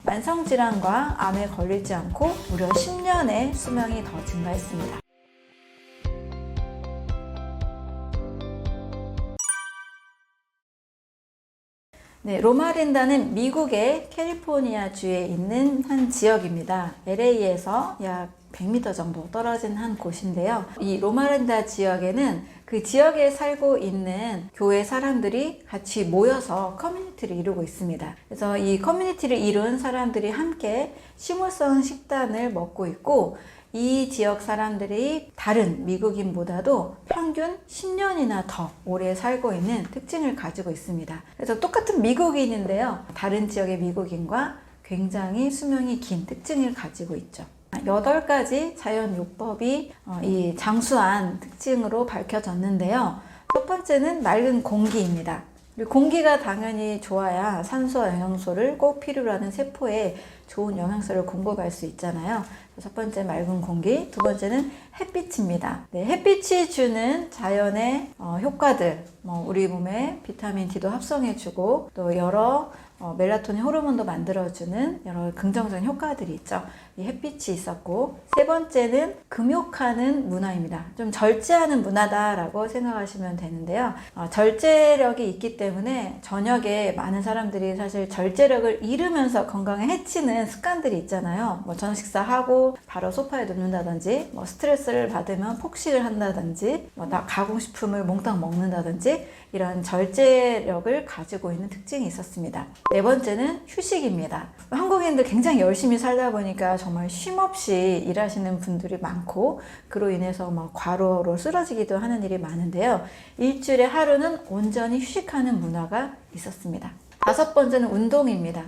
만성질환과 암에 걸리지 않고 무려 10년의 수명이 더 증가했습니다. 네, 로마린다는 미국의 캘리포니아주에 있는 한 지역입니다. LA에서 약 100m 정도 떨어진 한 곳인데요. 이 로마린다 지역에는 그 지역에 살고 있는 교회 사람들이 같이 모여서 커뮤니티를 이루고 있습니다. 그래서 이 커뮤니티를 이룬 사람들이 함께 식물성 식단을 먹고 있고, 이 지역 사람들이 다른 미국인보다도 평균 10년이나 더 오래 살고 있는 특징을 가지고 있습니다. 그래서 똑같은 미국인인데요, 다른 지역의 미국인과 굉장히 수명이 긴 특징을 가지고 있죠. 8가지 자연요법이 이 장수한 특징으로 밝혀졌는데요. 첫 번째는 맑은 공기입니다. 공기가 당연히 좋아야 산소와 영양소를 꼭 필요로 하는 세포에 좋은 영양소를 공급할 수 있잖아요. 첫 번째 맑은 공기, 두 번째는 햇빛입니다. 네, 햇빛이 주는 자연의 효과들, 우리 몸에 비타민 D도 합성해주고 또 여러 멜라토닌 호르몬도 만들어주는 여러 긍정적인 효과들이 있죠. 이 햇빛이 있었고, 세 번째는 금욕하는 문화입니다. 좀 절제하는 문화다라고 생각하시면 되는데요. 절제력이 있기 때문에 저녁에 많은 사람들이 사실 절제력을 잃으면서 건강에 해치는 습관들이 있잖아요. 저녁 식사하고 바로 소파에 눕는다든지, 스트레스를 받으면 폭식을 한다든지, 가공식품을 몽땅 먹는다든지, 이런 절제력을 가지고 있는 특징이 있었습니다. 네 번째는 휴식입니다. 한국인들 굉장히 열심히 살다 보니까 정말 쉼없이 일하시는 분들이 많고, 그로 인해서 과로로 쓰러지기도 하는 일이 많은데요. 일주일에 하루는 온전히 휴식하는 문화가 있었습니다. 다섯 번째는 운동입니다.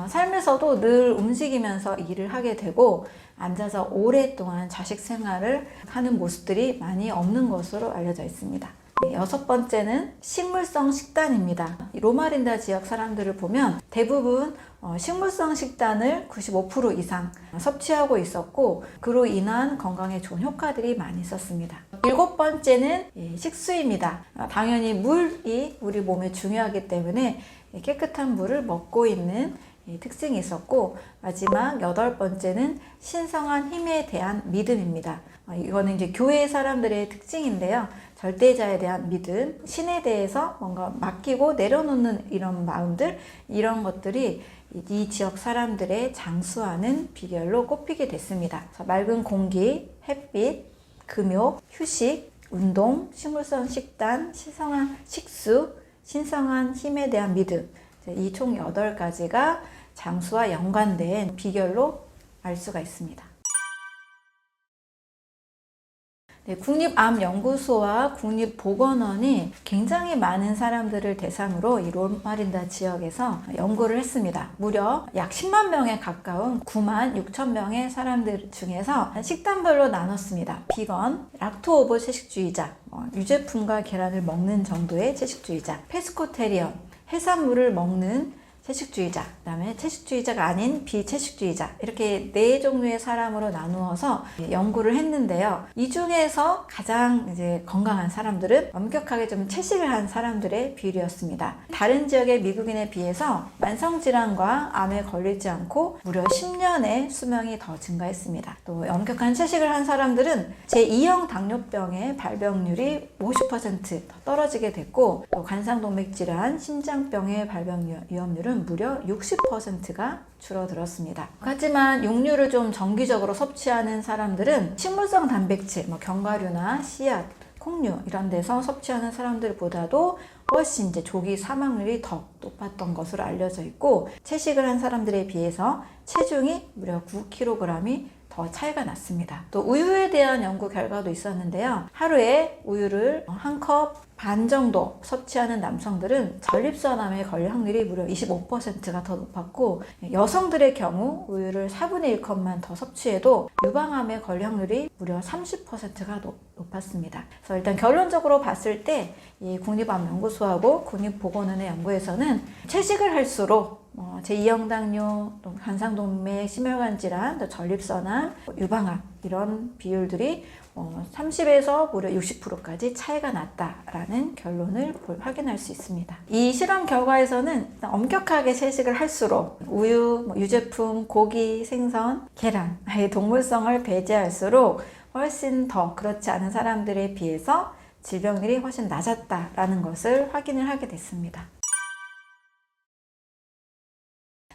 삶에서도 늘 움직이면서 일을 하게 되고, 앉아서 오랫동안 자식 생활을 하는 모습들이 많이 없는 것으로 알려져 있습니다. 여섯 번째는 식물성 식단입니다. 로마린다 지역 사람들을 보면 대부분 식물성 식단을 95% 이상 섭취하고 있었고, 그로 인한 건강에 좋은 효과들이 많이 있었습니다. 일곱 번째는 식수입니다. 당연히 물이 우리 몸에 중요하기 때문에 깨끗한 물을 먹고 있는 특징이 있었고, 마지막 여덟 번째는 신성한 힘에 대한 믿음입니다. 이거는 이제 교회 사람들의 특징인데요. 절대자에 대한 믿음, 신에 대해서 뭔가 맡기고 내려놓는 이런 마음들, 이런 것들이 이 지역 사람들의 장수하는 비결로 꼽히게 됐습니다. 맑은 공기, 햇빛, 금욕, 휴식, 운동, 식물성 식단, 신성한 식수, 신성한 힘에 대한 믿음, 이 총 8가지가 장수와 연관된 비결로 알 수가 있습니다. 네, 국립암연구소와 국립보건원이 굉장히 많은 사람들을 대상으로 이 로마린다 지역에서 연구를 했습니다. 무려 약 10만 명에 가까운 9만 6천 명의 사람들 중에서 식단별로 나눴습니다. 비건, 락토오브 채식주의자, 유제품과 계란을 먹는 정도의 채식주의자, 페스코테리언, 해산물을 먹는 채식주의자, 그 다음에 채식주의자가 아닌 비채식주의자, 이렇게 4종류의 사람으로 나누어서 연구를 했는데요. 이 중에서 가장 이제 건강한 사람들은 엄격하게 좀 채식을 한 사람들의 비율이었습니다. 다른 지역의 미국인에 비해서 만성질환과 암에 걸리지 않고 무려 10년의 수명이 더 증가했습니다. 또 엄격한 채식을 한 사람들은 제2형 당뇨병의 발병률이 50% 더 떨어지게 됐고, 또 관상동맥질환, 심장병의 발병 위험률은 무려 60%가 줄어들었습니다. 하지만 육류를 좀 정기적으로 섭취하는 사람들은 식물성 단백질, 견과류나 씨앗, 콩류 이런 데서 섭취하는 사람들보다도 훨씬 이제 조기 사망률이 더 높았던 것으로 알려져 있고, 채식을 한 사람들에 비해서 체중이 무려 9kg이 더 차이가 났습니다. 또 우유에 대한 연구 결과도 있었는데요. 하루에 우유를 한 컵 반 정도 섭취하는 남성들은 전립선암에 걸릴 확률이 무려 25%가 더 높았고, 여성들의 경우 우유를 4분의 1컵만 더 섭취해도 유방암에 걸릴 확률이 무려 30%가 높았습니다. 그래서 일단 결론적으로 봤을 때 이 국립암연구소하고 국립보건원의 연구에서는 채식을 할수록 제2형당뇨, 또 관상동맥, 심혈관 질환, 또 전립선암, 유방암 이런 비율들이 30에서 무려 60%까지 차이가 났다라는 결론을 확인할 수 있습니다. 이 실험 결과에서는 엄격하게 채식을 할수록 우유, 유제품, 고기, 생선, 계란의 동물성을 배제할수록 훨씬 더 그렇지 않은 사람들에 비해서 질병률이 훨씬 낮았다라는 것을 확인을 하게 됐습니다.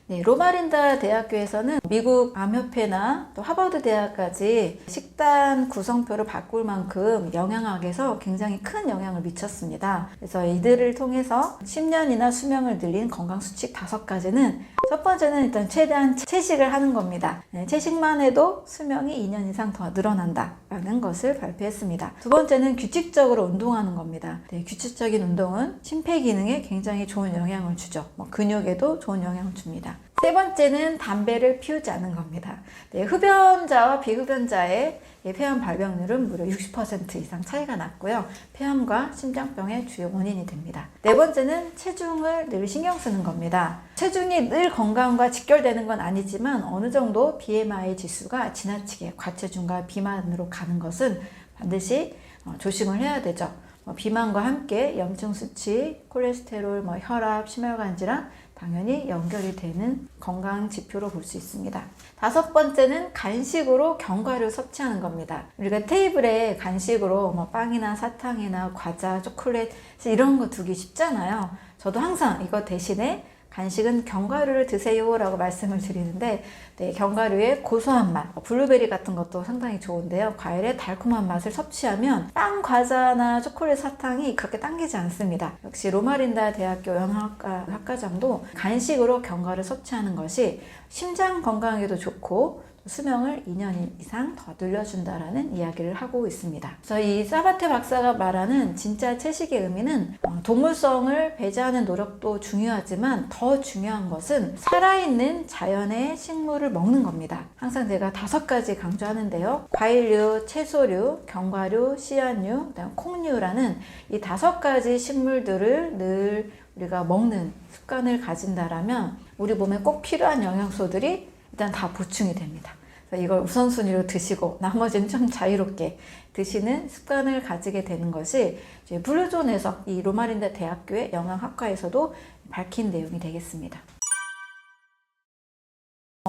네, 로마린다 대학교에서는 미국 암협회나 또 하버드 대학까지 식단 구성표를 바꿀 만큼 영양학에서 굉장히 큰 영향을 미쳤습니다. 그래서 이들을 통해서 10년이나 수명을 늘린 건강수칙 5가지는 첫 번째는 일단 최대한 채식을 하는 겁니다. 네, 채식만 해도 수명이 2년 이상 더 늘어난다라는 것을 발표했습니다. 두 번째는 규칙적으로 운동하는 겁니다. 네, 규칙적인 운동은 심폐기능에 굉장히 좋은 영향을 주죠. 근육에도 좋은 영향을 줍니다. 세 번째는 담배를 피우지 않는 겁니다. 네, 흡연자와 비흡연자의 폐암 발병률은 무려 60% 이상 차이가 났고요. 폐암과 심장병의 주요 원인이 됩니다. 네 번째는 체중을 늘 신경 쓰는 겁니다. 체중이 늘 건강과 직결되는 건 아니지만 어느 정도 BMI 지수가 지나치게 과체중과 비만으로 가는 것은 반드시 조심을 해야 되죠. 비만과 함께 염증 수치, 콜레스테롤, 혈압, 심혈관 질환 당연히 연결이 되는 건강 지표로 볼 수 있습니다. 다섯 번째는 간식으로 견과류 섭취하는 겁니다. 우리가 테이블에 간식으로 빵이나 사탕이나 과자, 초콜릿 이런 거 두기 쉽잖아요. 저도 항상 이거 대신에 간식은 견과류를 드세요 라고 말씀을 드리는데, 네, 견과류의 고소한 맛, 블루베리 같은 것도 상당히 좋은데요. 과일의 달콤한 맛을 섭취하면 빵, 과자나 초콜릿, 사탕이 그렇게 당기지 않습니다. 역시 로마린다 대학교 영양학과 학과장도 간식으로 견과류를 섭취하는 것이 심장 건강에도 좋고 수명을 2년 이상 더 늘려준다라는 이야기를 하고 있습니다. 그래서 이 사바테 박사가 말하는 진짜 채식의 의미는 동물성을 배제하는 노력도 중요하지만 더 중요한 것은 살아있는 자연의 식물을 먹는 겁니다. 항상 제가 5가지 강조하는데요. 과일류, 채소류, 견과류, 씨앗류, 그다음 콩류라는 이 5가지 식물들을 늘 우리가 먹는 습관을 가진다라면 우리 몸에 꼭 필요한 영양소들이 일단 다 보충이 됩니다. 이걸 우선순위로 드시고 나머지는 좀 자유롭게 드시는 습관을 가지게 되는 것이 이제 블루존에서 이 로마린다 대학교의 영양학과에서도 밝힌 내용이 되겠습니다.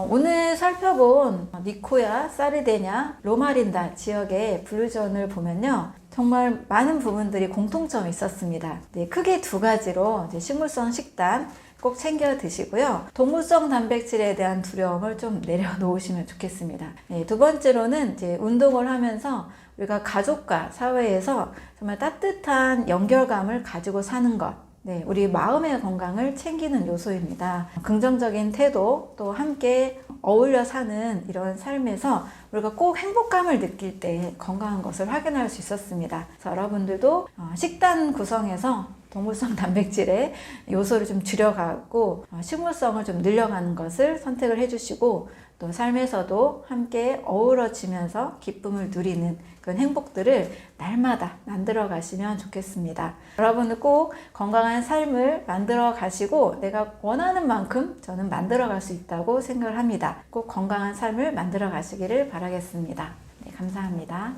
오늘 살펴본 니코야, 사르데냐, 로마린다 지역의 블루존을 보면요. 정말 많은 부분들이 공통점이 있었습니다. 네, 크게 2가지로 이제 식물성 식단 꼭 챙겨 드시고요. 동물성 단백질에 대한 두려움을 좀 내려놓으시면 좋겠습니다. 네, 두 번째로는 이제 운동을 하면서 우리가 가족과 사회에서 정말 따뜻한 연결감을 가지고 사는 것. 네, 우리 마음의 건강을 챙기는 요소입니다. 긍정적인 태도, 또 함께 어울려 사는 이런 삶에서 우리가 꼭 행복감을 느낄 때 건강한 것을 확인할 수 있었습니다. 그래서 여러분들도 식단 구성에서 동물성 단백질의 요소를 좀 줄여가고 식물성을 좀 늘려가는 것을 선택을 해주시고 또 삶에서도 함께 어우러지면서 기쁨을 누리는 그런 행복들을 날마다 만들어 가시면 좋겠습니다. 여러분들 꼭 건강한 삶을 만들어 가시고 내가 원하는 만큼 저는 만들어 갈 수 있다고 생각을 합니다. 꼭 건강한 삶을 만들어 가시기를 바라겠습니다. 네, 감사합니다.